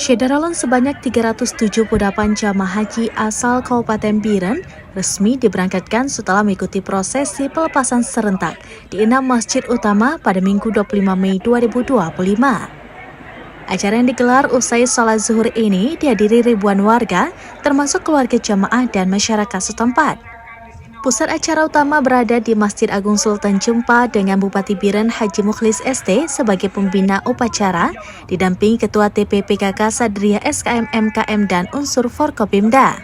Syederalun sebanyak 378 jamaah haji asal Kabupaten Biren resmi diberangkatkan setelah mengikuti prosesi pelepasan serentak di 6 masjid utama pada Minggu 25 Mei 2025. Acara yang digelar usai salat zuhur ini dihadiri ribuan warga, termasuk keluarga jamaah dan masyarakat setempat. Pusat acara utama berada di Masjid Agung Sultan Jempa dengan Bupati Biren Haji Mukhlis ST sebagai pembina upacara, didampingi Ketua TPPKK Sadriyah SKM MKM dan unsur Forkopimda.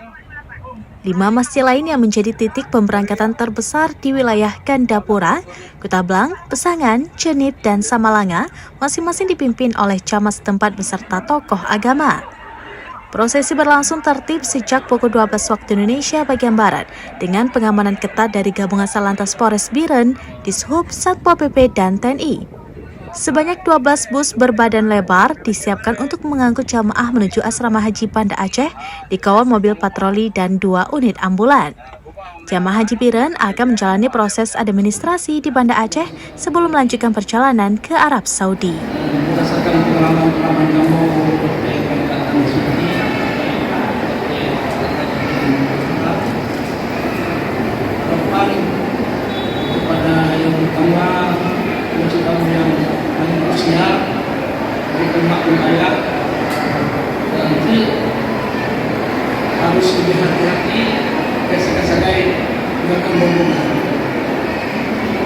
5 masjid lain yang menjadi titik pemberangkatan terbesar di wilayah Gandapura, Kutablang, Pesangan, Cenip, dan Samalanga masing-masing dipimpin oleh camat setempat beserta tokoh agama. Prosesi berlangsung tertib sejak pukul 12 waktu Indonesia bagian Barat dengan pengamanan ketat dari Gabungan Satlantas Polres Biren, Dishub, Satpol PP, dan TNI. Sebanyak 12 bus berbadan lebar disiapkan untuk mengangkut jamaah menuju asrama haji Banda Aceh, dikawal mobil patroli dan 2 unit ambulan. Jamaah haji Biren akan menjalani proses administrasi di Banda Aceh sebelum melanjutkan perjalanan ke Arab Saudi. Berdasarkan pengalaman kamu kepada yang pertama, untuk kamu yang paling usia, dari kemak wilayah, nanti harus lebih hati-hati, sebagai dengan rombongan.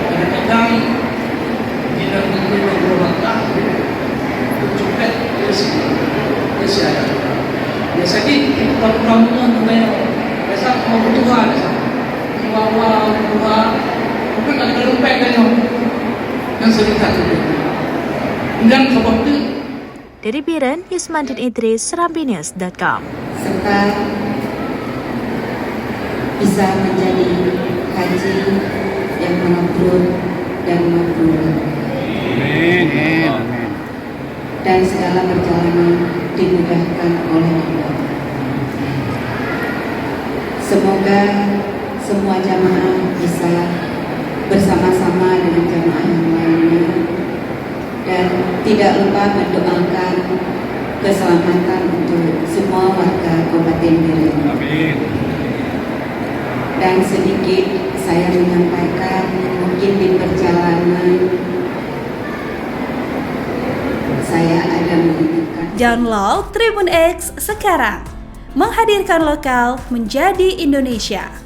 Kadang-kadang tidak mungkin berobatlah, cupet kesehatan. Biasanya itu kalau kamu biasa mau berdoa, bukan ada lempeng kan yang sering terjadi. Dan sebab itu dari Biren, Yusmandin Idris, SerambiNews.com. Serta bisa menjadi haji yang mabrur dan mabrur. Amin. Dan segala perjalanan dimudahkan oleh Allah. Semoga semua jamaah bisa bersama-sama dengan jamaah yang lainnya dan tidak lupa mendoakan keselamatan untuk semua warga Kabupaten Biren. Amin. Dan sedikit saya menyampaikan, mungkin di perjalanan saya ada mengingatkan. Download Tribun X sekarang, menghadirkan lokal menjadi Indonesia.